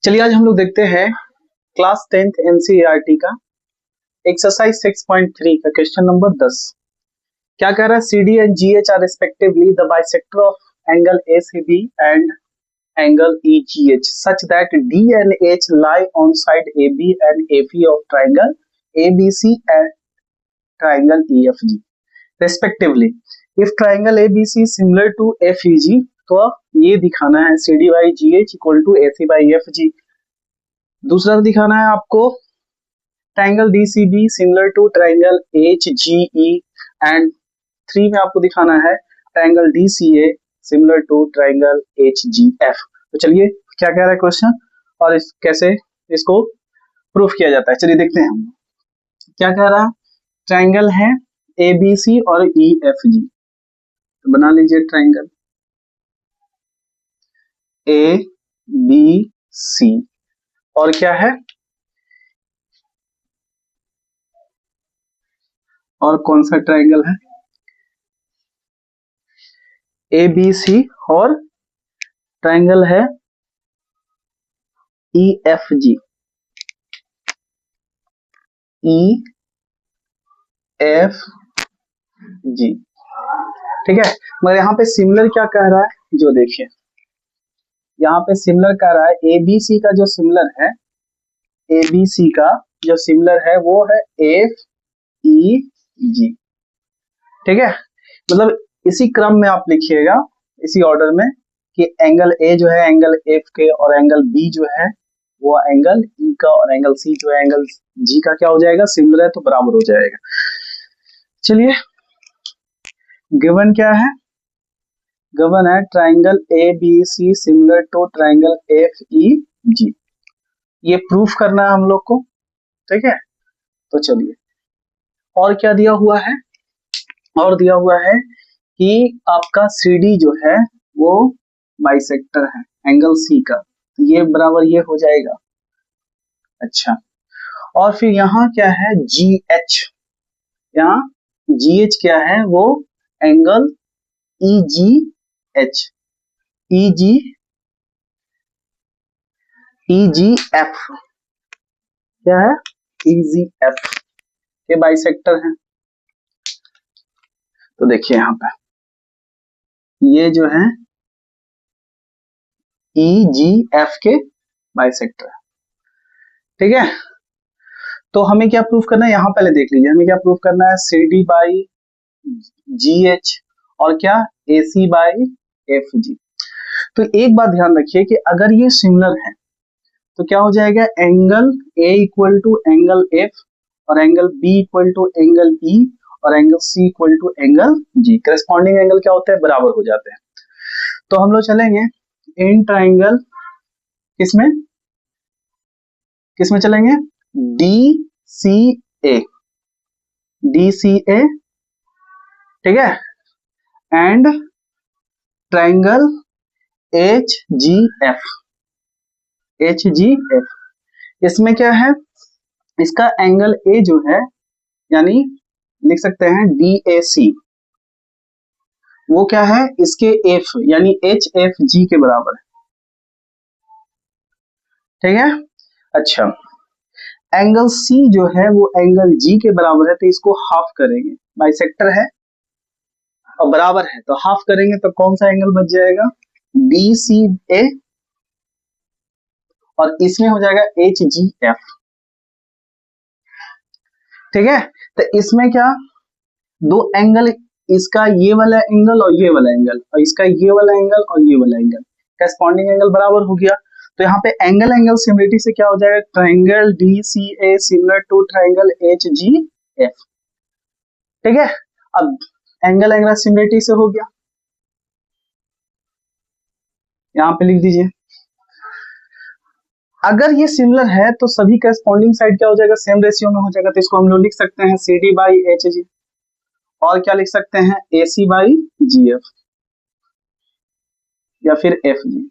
चलिए आज हम लोग देखते हैं क्लास 10th एनसीईआरटी का एक्सरसाइज 6.3 का क्वेश्चन नंबर 10। क्या कह रहा है? CD and GH are respectively the bisector of angle ACB and angle EGH such that D and H lie on side AB and AP of triangle ABC and triangle EFG respectively. If triangle ABC is similar to FEG तो ये दिखाना है CD by GH equal to AC by FG। दूसरा दिखाना है आपको triangle DCB similar to triangle HGE and 3 में आपको दिखाना है triangle DCA similar to triangle HGF। तो चलिए क्या कह रहा है क्वेश्चन और कैसे इसको प्रूफ किया जाता है, चलिए देखते हैं हम क्या कह रहा है। ट्राइंगल है ABC और EFG, तो बना लीजिए ट्राइंगल ABC और क्या है और कौन सा ट्राइंगल है ABC और ट्राइंगल है EFG। ठीक है, मगर यहाँ पे सिमिलर क्या कह रहा है, जो देखिए यहाँ पे सिमिलर कह रहा है ABC का जो सिमिलर है, ABC का जो सिमिलर है वो है FEG। ठीक है, मतलब इसी क्रम में आप लिखिएगा, इसी ऑर्डर में कि एंगल A जो है एंगल F के और एंगल B जो है वो एंगल E का और एंगल C जो है एंगल G का क्या हो जाएगा, सिमिलर है तो बराबर हो जाएगा। चलिए गिवन क्या है, गिवन है triangle ABC similar to triangle FEG। ये प्रूफ करना है हम लोग को, ठीक है। तो चलिए और क्या दिया हुआ है, और दिया हुआ है कि आपका CD जो है वो बाइसेक्टर है एंगल C का, ये बराबर ये हो जाएगा। अच्छा, और फिर यहाँ क्या है GH, यहाँ GH क्या है वो एंगल EGH EGF क्या है EGF के बाइसेक्टर हैं। तो देखिए यहाँ पे ये जो है EGF के बाइसेक्टर, ठीक है। तो हमें क्या प्रूफ करना है, यहाँ पहले देख लीजिए हमें क्या प्रूफ करना है, CD बाई GH और क्या AC बाई FG। तो एक बात ध्यान रखिए कि अगर ये सिमिलर है तो क्या हो जाएगा, angle A equal to angle F और angle B equal to angle E और angle C equal to angle G, corresponding angle क्या होते हैं, बराबर हो जाते हैं। तो हम लोग चलेंगे इन ट्राइंगल किसमें किसमें चलेंगे, DCA ठीक है एंड ट्राइंगल HGF। इसमें क्या है, इसका एंगल A जो है यानी लिख सकते हैं DAC, वो क्या है इसके F यानी HFG के बराबर है, ठीक है। अच्छा, एंगल C जो है वो एंगल G के बराबर है, तो इसको हाफ करेंगे, बाइसेक्टर है और बराबर है तो हाफ करेंगे तो कौन सा एंगल बच जाएगा, DCA और इसमें हो जाएगा HGF, ठीक है। तो इसमें क्या दो एंगल, इसका ये वाला एंगल और ये वाला एंगल और इसका ये वाला एंगल और ये वाला एंगल, करस्पॉन्डिंग एंगल बराबर हो गया। तो यहाँ पे एंगल एंगल सिमिलरिटी से क्या हो जाएगा, triangle DCA similar to triangle HGF, ठीक है। अब एंगल एंगल सिमिलरिटी से हो गया, यहाँ पे लिख दीजिए। अगर ये सिमिलर है तो सभी करस्पॉन्डिंग साइड क्या हो जाएगा, सेम रेशियो में हो जाएगा। तो इसको हम लोग लिख सकते हैं CD बाई HG और क्या लिख सकते हैं AC बाई GF या फिर FG,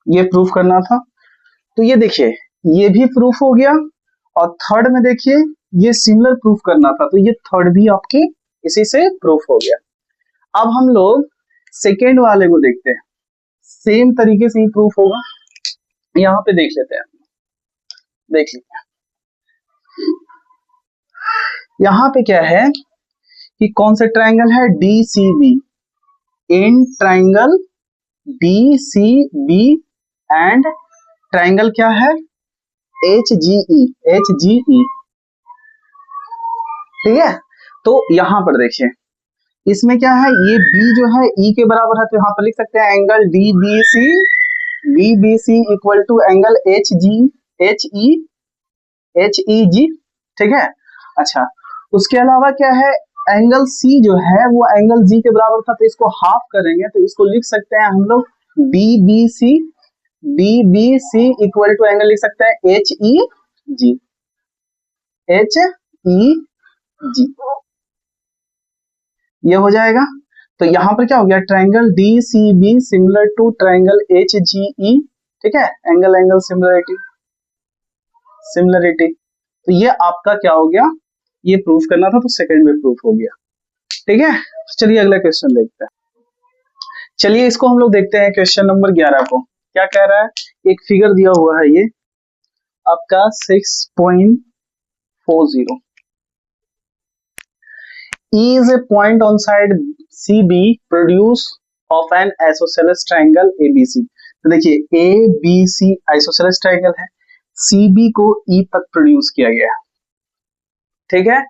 ये प्रूफ करना था। तो ये देखिए ये भी प्रूफ हो गया और थर्ड में देखिए ये सिमिलर प्रूफ करना था, तो ये थर्ड भी आपके इसी से प्रूफ हो गया। अब हम लोग सेकेंड वाले को देखते हैं, सेम तरीके से ही प्रूफ होगा। यहाँ पे देख लेते हैं, देख लीजिए यहाँ पे क्या है कि कौन सा ट्राइंगल है, DCB, in triangle DCB and triangle क्या है, HGE, HGE, ठीक है। तो यहाँ पर देखिए इसमें क्या है, ये B जो है E के बराबर है, तो यहाँ पर लिख सकते हैं angle DBC equal to angle HEG, ठीक है। अच्छा, उसके अलावा क्या है, एंगल C जो है वो एंगल G के बराबर था, तो इसको हाफ करेंगे तो इसको लिख सकते हैं हम लोग DBC इक्वल टू एंगल लिख सकते हैं HEG, ये हो जाएगा। तो यहाँ पर क्या हो गया, triangle DCB similar to triangle HGE, ठीक है, एंगल एंगल सिमिलरिटी। तो ये आपका क्या हो गया, ये प्रूफ करना था, तो सेकंड में प्रूफ हो गया, ठीक है। चलिए अगला क्वेश्चन देखते हैं। चलिए इसको हम लोग देखते हैं क्वेश्चन नंबर 11 को। क्या कह रहा है, एक फिगर दिया हुआ है, ये आपका 6.40, E is a point on side CB produce of an isosceles triangle ABC। तो देखिए ABC आइसोसेलेस ट्राइंगल है, CB को E तक प्रोड्यूस किया गया है, ठीक है।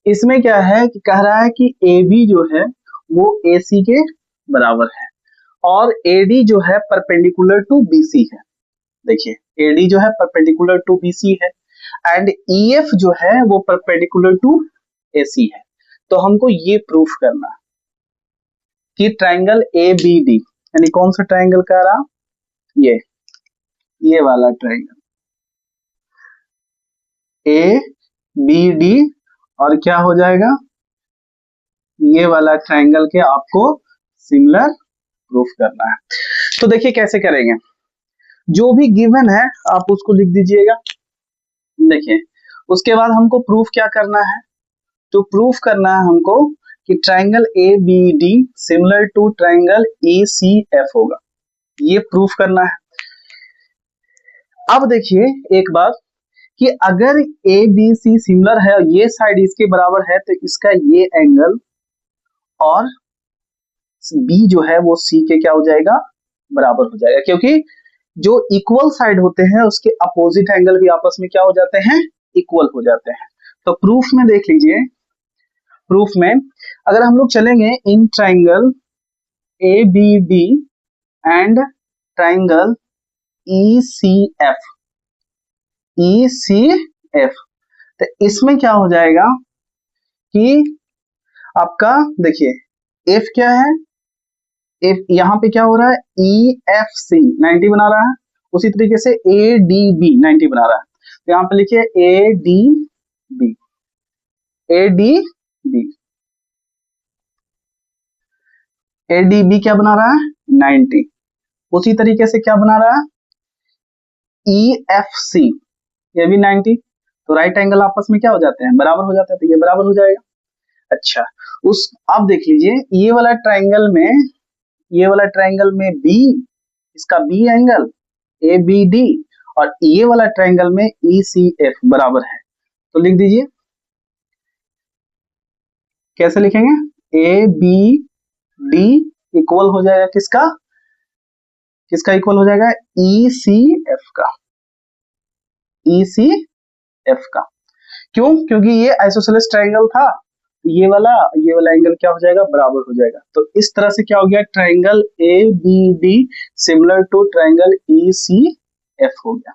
इसमें क्या है कि कह रहा है कि AB जो है वो AC के बराबर है और AD जो है परपेंडिकुलर टू BC है। देखिए AD जो है परपेंडिकुलर टू BC है एंड EF जो है वो परपेंडिकुलर टू AC है। तो हमको ये प्रूफ करना है कि ट्राइंगल ABD, यानी कौन सा ट्राइंगल कह रहा, ये वाला ट्राइंगल ABD, और क्या हो जाएगा, ये वाला ट्राइंगल के आपको सिमिलर प्रूफ करना है। तो देखिए कैसे करेंगे, जो भी गिवन है आप उसको लिख दीजिएगा। देखिए उसके बाद हमको प्रूफ क्या करना है, तो प्रूफ करना है हमको कि triangle ABD similar to triangle ECF होगा, ये प्रूफ करना है। अब देखिए एक बात कि अगर ABC सिमिलर है और ये साइड इसके बराबर है, तो इसका ये एंगल और B जो है वो C के क्या हो जाएगा, बराबर हो जाएगा, क्योंकि जो इक्वल साइड होते हैं उसके अपोजिट एंगल भी आपस में क्या हो जाते हैं, इक्वल हो जाते हैं। तो प्रूफ में देख लीजिए, प्रूफ में अगर हम लोग चलेंगे in triangle ABD and triangle ECF, तो इसमें क्या हो जाएगा कि आपका देखिए F क्या है, F यहाँ पे क्या हो रहा है, EFC 90 बना रहा है, उसी तरीके से ADB 90 बना रहा है। तो यहाँ पे लिखिए ADB क्या बना रहा है, 90। उसी तरीके से क्या बना रहा है, EFC, ये भी 90। तो राइट एंगल आपस में क्या हो जाते हैं, बराबर हो जाते हैं, तो ये बराबर हो जाएगा। अच्छा, उस अब देख लीजिए ये वाला ट्राइंगल में B, इसका B एंगल ABD और ये वाला ट्राइंगल में ECF बराबर है, तो लिख दीजिए। कैसे लिखेंगे, ABD इक्वल हो जाएगा किसका इक्वल हो जाएगा, ECF का। क्यों, क्योंकि ये आइसोसेलेस ट्राइंगल था, ये वाला एंगल क्या हो जाएगा, बराबर हो जाएगा। तो इस तरह से क्या हो गया, triangle ABD similar to triangle ECF हो गया।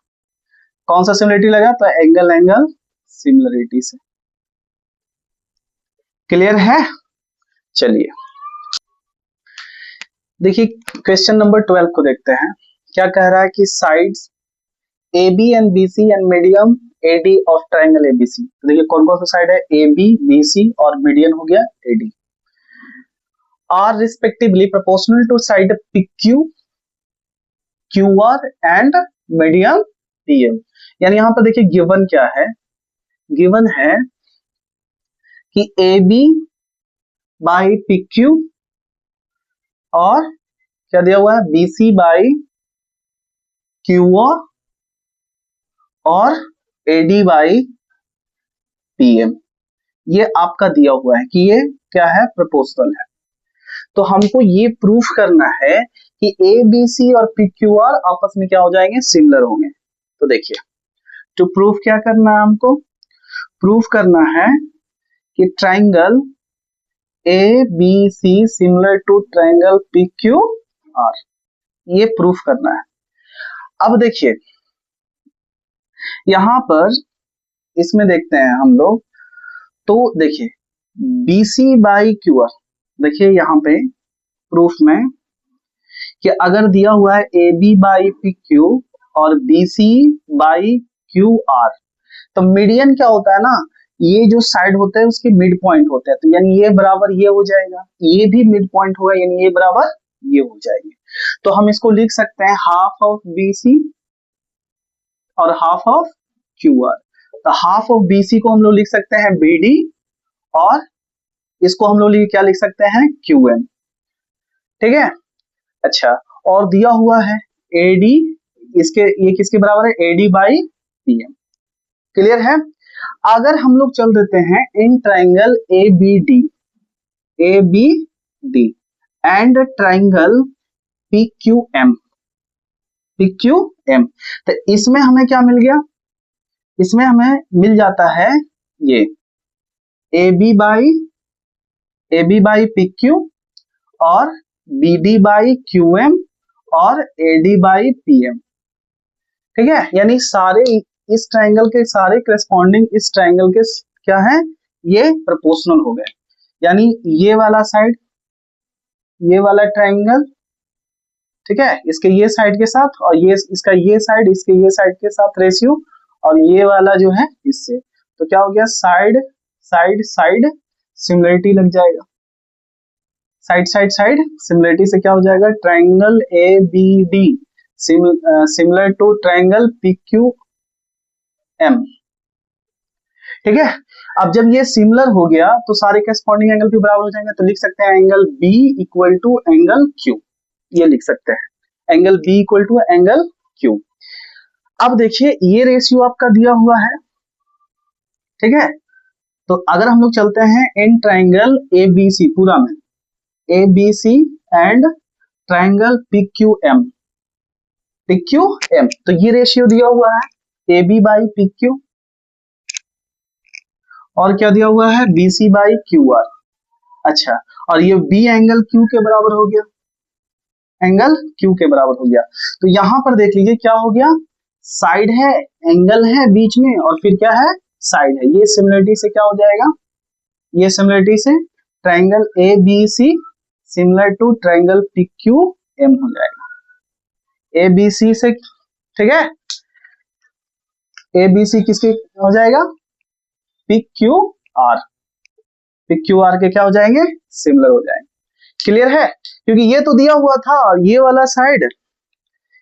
कौन सा सिमिलरिटी लगा, तो एंगल सिमिलरिटी से। क्लियर है। चलिए देखिए क्वेश्चन नंबर 12 को देखते हैं। क्या कह रहा है कि sides AB and BC and medium AD of triangle ABC। तो देखिए कौन कौन सा साइड है, AB, BC और मीडियन हो गया AD, are respectively proportional to side PQ, QR and medium PM। यानी यहाँ पर देखिए गिवन क्या है, गिवन है कि AB बाई PQ और क्या दिया हुआ है, BC बाई QR और AD बाई PM, ये आपका दिया हुआ है कि ये क्या है, प्रोपोर्शनल है। तो हमको ये प्रूफ करना है कि ABC और PQR आपस में क्या हो जाएंगे, सिमिलर होंगे। तो देखिए, टू प्रूफ क्या करना है हमको, प्रूफ करना है कि triangle ABC similar to triangle PQR, ये प्रूफ करना है। अब देखिए यहां पर इसमें देखते हैं हम लोग, तो देखिए BC बाई QR, देखिए यहाँ पे प्रूफ में कि अगर दिया हुआ है AB बाई PQ और BC बाई QR, तो मीडियन क्या होता है ना, ये जो साइड होता है उसके मिड पॉइंट होते हैं, तो यानी ये बराबर ये हो जाएगा, ये भी मिड पॉइंट होगा, यानी ये बराबर ये हो जाएंगे। तो हम इसको लिख सकते हैं हाफ ऑफ BC और हाफ ऑफ QR। तो हाफ ऑफ BC को हम लोग लिख सकते हैं BD, और इसको हम लोग क्या लिख सकते हैं, QM। ठीक है, अच्छा, और दिया हुआ है AD, इसके ये किसके बराबर है, AD बाई PM। क्लियर है। अगर हम लोग चल देते हैं in triangle ABD and triangle PQM, तो इसमें हमें क्या मिल गया, इसमें हमें मिल जाता है ये AB बाई PQ और BD बाई QM और AD बाई PM। ठीक है, यानी सारे इस ट्राइंगल के सारे करस्पॉन्डिंग इस ट्राइंगल के क्या है, ये प्रोपोर्शनल हो गए। यानी ये वाला साइड, ये वाला ट्राइंगल, ठीक है, इसके ये साइड के साथ, और ये इसका ये साइड इसके ये साइड के साथ रेशियो, और ये वाला जो है इससे, तो क्या हो गया, साइड साइड साइड सिमिलरिटी लग जाएगा, साइड साइड साइड सिमिलरिटी से क्या हो जाएगा, triangle ABD similar to triangle PQM। ठीक है, अब जब ये सिमिलर हो गया तो सारे करस्पॉन्डिंग एंगल भी बराबर हो जाएंगे, तो लिख सकते हैं angle B equal to angle Q, ये लिख सकते हैं angle B equal to angle Q। अब देखिए ये रेशियो आपका दिया हुआ है, ठीक है, तो अगर हम लोग चलते हैं इन ट्राइंगल ABC पूरा में, ABC एंड ट्राइंगल PQM, तो ये रेशियो दिया हुआ है AB बाई PQ, और क्या दिया हुआ है, BC बाई QR। अच्छा, और ये B एंगल Q के बराबर हो गया, एंगल Q के बराबर हो गया। तो यहां पर देख लीजिए क्या हो गया, साइड है, एंगल है बीच में, और फिर क्या है, साइड है। ये सिमिलरिटी से क्या हो जाएगा, ये सिमिलरिटी से triangle ABC similar to triangle PQM हो जाएगा, ABC से, ठीक है, ABC किसके हो जाएगा, PQR, PQR के क्या हो जाएंगे, सिमिलर हो जाएंगे। क्लियर है, क्योंकि ये तो दिया हुआ था, ये वाला साइड,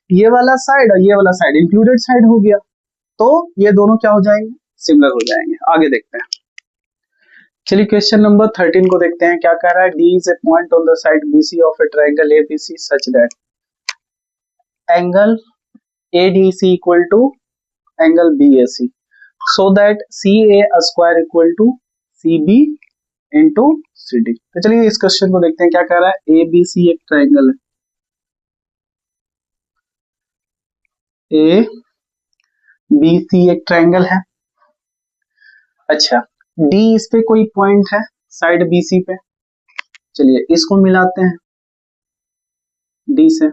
ये वाला साइड और ये वाला साइड इंक्लूडेड साइड हो गया, तो ये दोनों क्या हो जाएंगे, सिमिलर हो जाएंगे। आगे देखते हैं, चलिए क्वेश्चन नंबर 13 को देखते हैं, क्या कह रहा है, D is a point on the side BC of a triangle ABC such that angle ADC equal to angle BAC, so that CA square equal to CB into CD। तो चलिए इस क्वेश्चन को देखते हैं, क्या कह रहा है, ABC एक ट्राइंगल है, ABC एक ट्राइंगल है। अच्छा, D इस पे कोई पॉइंट है साइड BC पे, चलिए इसको मिलाते हैं D से,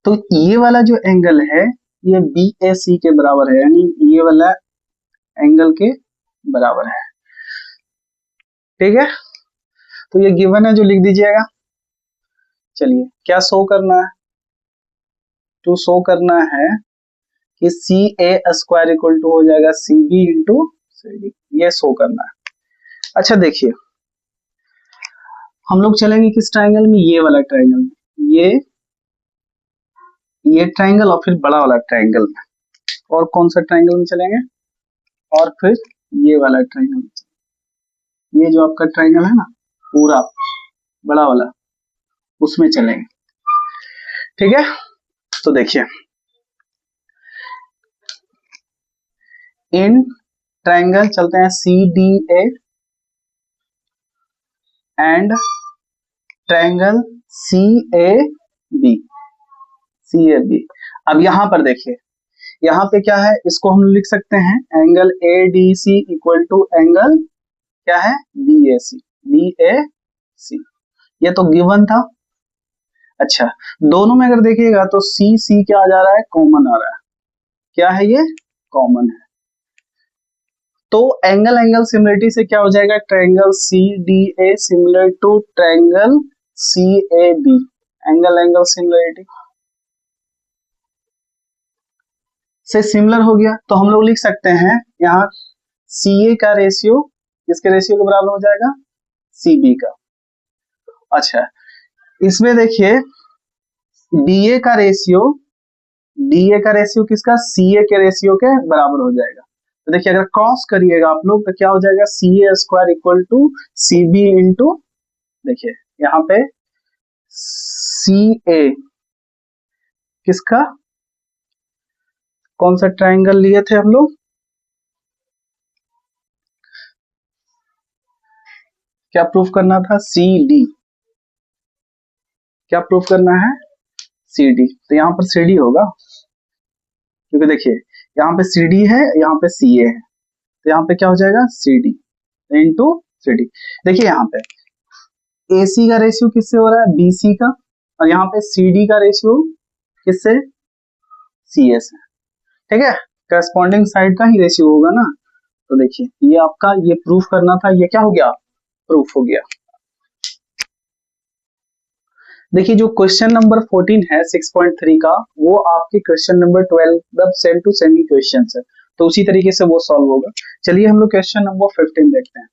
तो ये वाला जो एंगल है ये BAC के बराबर है, यानी ये वाला एंगल के बराबर है। ठीक है, तो ये गिवन है जो लिख दीजिएगा। चलिए क्या शो करना है, टू शो करना है कि CA स्क्वायर इक्वल टू हो जाएगा CB इंटू CD, ये शो करना है। अच्छा देखिए, हम लोग चलेंगे किस ट्राइंगल में, ये वाला ट्राइंगल में, ये ट्राइंगल और फिर बड़ा वाला ट्राइंगल में, और कौन सा ट्राइंगल में चलेंगे, और फिर ये वाला ट्राइंगल, ये जो आपका ट्राइंगल है ना पूरा बड़ा वाला, उसमें चलेंगे। ठीक है, तो देखिए इन ट्रायंगल चलते हैं CDA एंड ट्रायंगल CAB। अब यहां पर देखिए, यहाँ पे क्या है, इसको हम लिख सकते हैं angle ADC equal to angle क्या है BAC। ये तो गिवन था। अच्छा, दोनों में अगर देखिएगा तो C क्या आ जा रहा है, कॉमन आ रहा है। क्या है ये, कॉमन है। तो एंगल एंगल सिमिलरिटी से क्या हो जाएगा, triangle CDA similar to triangle CAB। Angle angle similarity से सिमिलर हो गया, तो हम लोग लिख सकते हैं यहाँ CA का रेशियो किसके रेशियो के बराबर हो जाएगा, CB का। अच्छा, इसमें देखिए DA का रेशियो किसका, CA के रेशियो के बराबर हो जाएगा। तो देखिए अगर क्रॉस करिएगा आप लोग तो क्या हो जाएगा, CA square equal to CB into, देखिए यहाँ पे CA किसका, कौन सा ट्रायंगल लिए थे हम लोग, क्या प्रूफ करना था, CD। क्या प्रूफ करना है, CD। तो यहाँ पर CD होगा, क्योंकि देखिए यहाँ पे CD है, यहाँ पे CA है, तो यहाँ पे क्या हो जाएगा CD इंटू CD। देखिए यहाँ पे AC का रेशियो किससे हो रहा है, BC का, और यहाँ पे CD का रेशियो किससे, CA से। ठीक है, करस्पॉन्डिंग साइड का ही रेशियो होगा ना। तो देखिए ये आपका, ये प्रूफ करना था, ये क्या हो गया, प्रूफ हो गया। देखिए जो क्वेश्चन नंबर 14 है 6.3 का, वो आपके question number 12 same to same ही क्वेश्चन है, तो उसी तरीके से वो सॉल्व होगा। चलिए हम लोग क्वेश्चन नंबर 15 देखते हैं,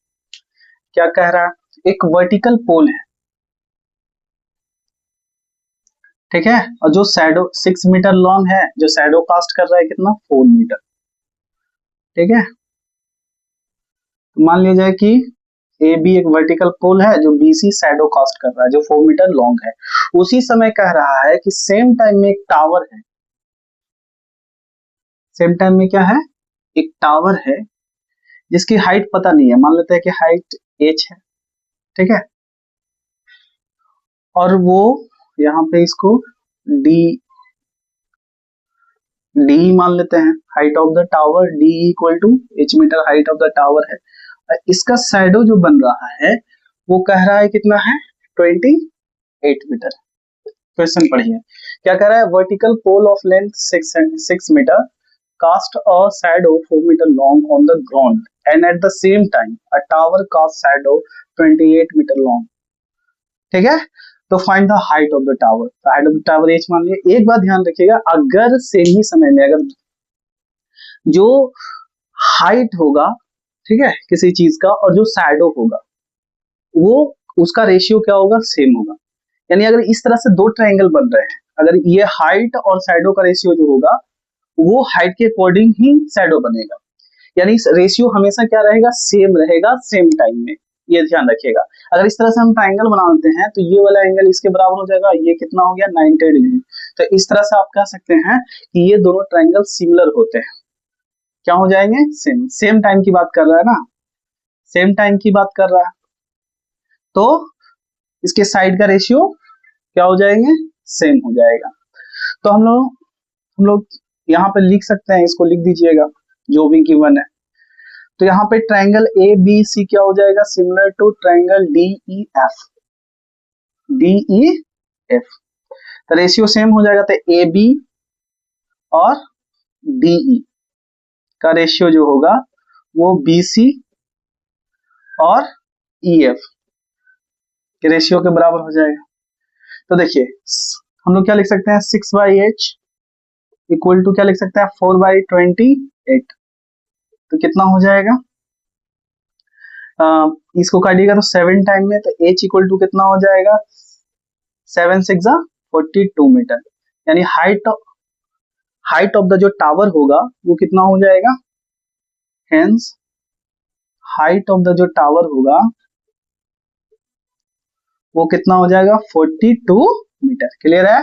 क्या कह रहा है। एक वर्टिकल पोल है, ठीक है, और जो शैडो 6 मीटर लॉन्ग है, जो शैडो कास्ट कर रहा है कितना, 4 मीटर। ठीक है, तो मान लिया जाए कि AB एक वर्टिकल पोल है जो BC शैडो कास्ट कर रहा है, जो 4 मीटर लॉन्ग है। उसी समय कह रहा है कि सेम टाइम में एक टावर है, सेम टाइम में क्या है, एक टावर है जिसकी हाइट पता नहीं है, मान लेते हैं कि हाइट h है। ठीक है, और वो यहाँ पे इसको D मान लेते हैं, height of the tower D equal to h metre height of the tower है। इसका शैडो जो बन रहा है वो कह रहा है कितना है, 28 मीटर। क्वेश्चन पढ़िए, क्या कह रहा है, vertical pole of length 6 metre cast a shadow 4 meter long on the ground and at the same time a tower cast shadow 28 meter long। ठीक है, तो find the height of the tower. Height of the tower h मान लिया। एक बात ध्यान रखिएगा, अगर सेम ही समय में अगर जो हाइट होगा, ठीक है, किसी चीज का, और जो शैडो होगा वो उसका रेशियो क्या होगा, सेम होगा। यानी अगर इस तरह से दो ट्रायंगल बन रहे हैं, अगर ये हाइट और शैडो का रेशियो जो होगा वो हाइट के अकॉर्डिंग ही शैडो बनेगा, यानी रेशियो हमेशा क्या रहेगा, सेम रहेगा सेम टाइम में। ये ध्यान रखिएगा। अगर इस तरह से हम ट्रायंगल बनाते हैं तो ये वाला एंगल इसके बराबर हो जाएगा, ये कितना हो गया, 90 डिग्री। तो इस तरह से आप कह सकते हैं कि ये दोनों ट्रायंगल सिमिलर होते हैं, क्या हो जाएंगे, सेम। सेम टाइम की बात कर रहा है ना, सेम टाइम की बात कर रहा है, तो इसके साइड का रेशियो क्या हो जाएंगे, सेम हो जाएगा। तो हम लोग यहाँ पे लिख सकते हैं, इसको लिख दीजिएगा जो भी गिवन है। तो यहाँ पे ट्रायंगल ABC क्या हो जाएगा, सिमिलर टू ट्रायंगल DEF। तो रेशियो सेम हो जाएगा, तो AB और DE का रेशियो जो होगा वो BC और EF के रेशियो के बराबर हो जाएगा। तो देखिए हम लोग क्या लिख सकते हैं, 6/h इक्वल टू क्या लिख सकते हैं, 4/28। तो कितना हो जाएगा, इसको काटिएगा तो 7 टाइम में, तो h इक्वल टू कितना हो जाएगा, 7 6 42 मीटर। यानी हाइट ऑफ द जो टावर होगा वो कितना हो जाएगा, हेंस हाइट ऑफ द जो टावर होगा वो कितना हो जाएगा, 42 मीटर। क्लियर है।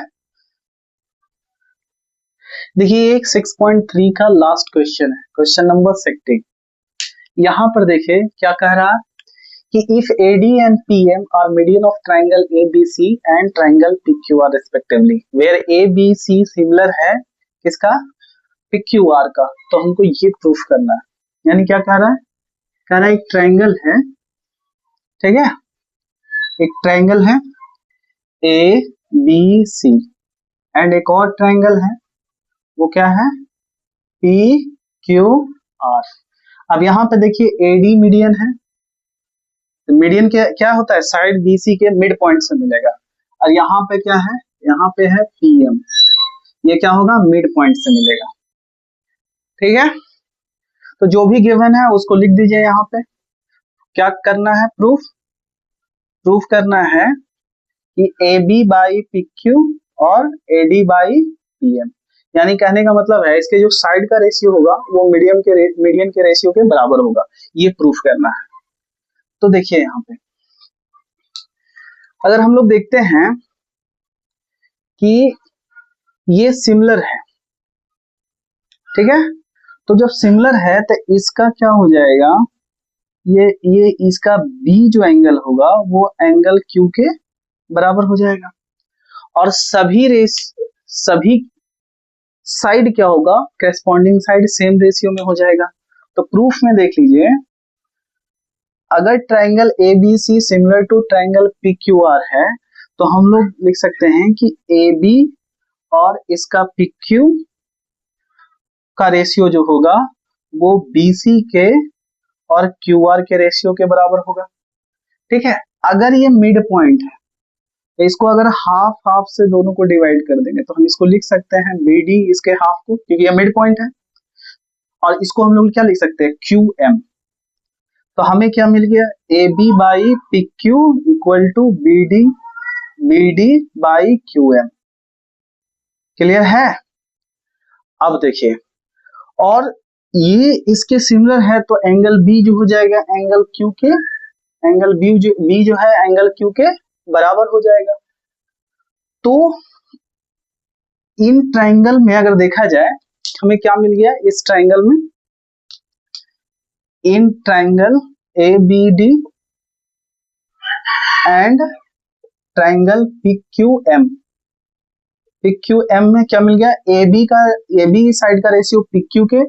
देखिए एक 6.3 का लास्ट क्वेश्चन है, क्वेश्चन नंबर 16। यहाँ पर देखिए क्या कह रहा है कि if AD and PM are median of triangle ABC and triangle PQR respectively, where ABC similar है किसका, PQR का, तो हमको ये प्रूफ करना है। यानी क्या कह रहा है, कह रहा है एक ट्रायंगल है, ठीक है, एक ट्रायंगल है ABC एंड एक और ट्रायंगल है, वो क्या है, PQR। अब यहाँ पे देखिए AD मीडियन है, मीडियन क्या होता है, साइड BC के मिड पॉइंट से मिलेगा, और यहाँ पे क्या है, यहाँ पे है PM, ये क्या होगा, मिड पॉइंट से मिलेगा, ठीक है। तो जो भी गिवन है उसको लिख दीजिए। यहाँ पे क्या करना है, प्रूफ करना है कि AB बाई PQ और AD बाई PM, यानी कहने का मतलब है इसके जो साइड का रेशियो होगा वो मीडियन के रेशियो के बराबर होगा, ये प्रूफ करना है। तो देखिए यहाँ पे अगर हम लोग देखते हैं कि ये सिमिलर है, ठीक है, तो जब सिमिलर है तो इसका क्या हो जाएगा, ये इसका B जो एंगल होगा वो एंगल Q के बराबर हो जाएगा, और सभी साइड क्या होगा, करेस्पॉन्डिंग साइड सेम रेशियो में हो जाएगा। तो प्रूफ में देख लीजिए, अगर triangle ABC similar to triangle PQR है तो हम लोग लिख सकते हैं कि AB और इसका PQ का रेशियो जो होगा वो BC के और QR के रेशियो के बराबर होगा, ठीक है। अगर ये मिड पॉइंट है तो इसको अगर हाफ हाफ से दोनों को डिवाइड कर देंगे तो हम इसको लिख सकते हैं BD इसके हाफ को, क्योंकि ये मिड पॉइंट है, और इसको हम लोग क्या लिख सकते हैं, QM। तो हमें क्या मिल गया, AB by PQ equal to BD by QM। Clear है। अब देखिए, और ये इसके सिमिलर है तो एंगल B जो हो जाएगा एंगल Q के, एंगल B जो है एंगल Q के बराबर हो जाएगा। तो इन ट्रायंगल में अगर देखा जाए हमें क्या मिल गया, इस ट्रायंगल में, in triangle ABD and triangle PQM में क्या मिल गया, AB साइड का रेशियो PQ के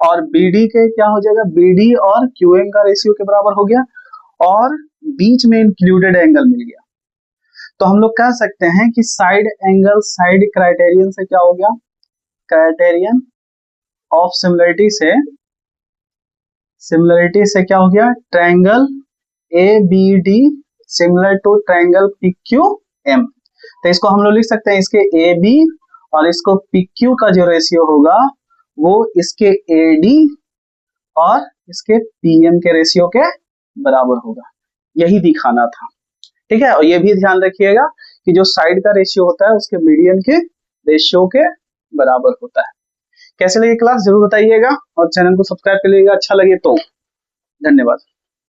और BD के क्या हो जाएगा, BD और QM का रेशियो के बराबर हो गया, और बीच में इंक्लूडेड एंगल मिल गया। तो हम लोग कह सकते हैं कि साइड एंगल साइड क्राइटेरियन से क्या हो गया, क्राइटेरियन ऑफ सिमिलरिटी से क्या हो गया, triangle ABD similar to triangle PQM। तो इसको हम लोग लिख सकते हैं, इसके AB और इसको PQ का जो रेशियो होगा वो इसके AD और इसके PM के रेशियो के बराबर होगा, यही दिखाना था, ठीक है। और ये भी ध्यान रखिएगा कि जो साइड का रेशियो होता है उसके मीडियन के रेशियो के बराबर होता है। कैसे लगे क्लास जरूर बताइएगा, और चैनल को सब्सक्राइब कर लीजिएगा अच्छा लगे तो। धन्यवाद।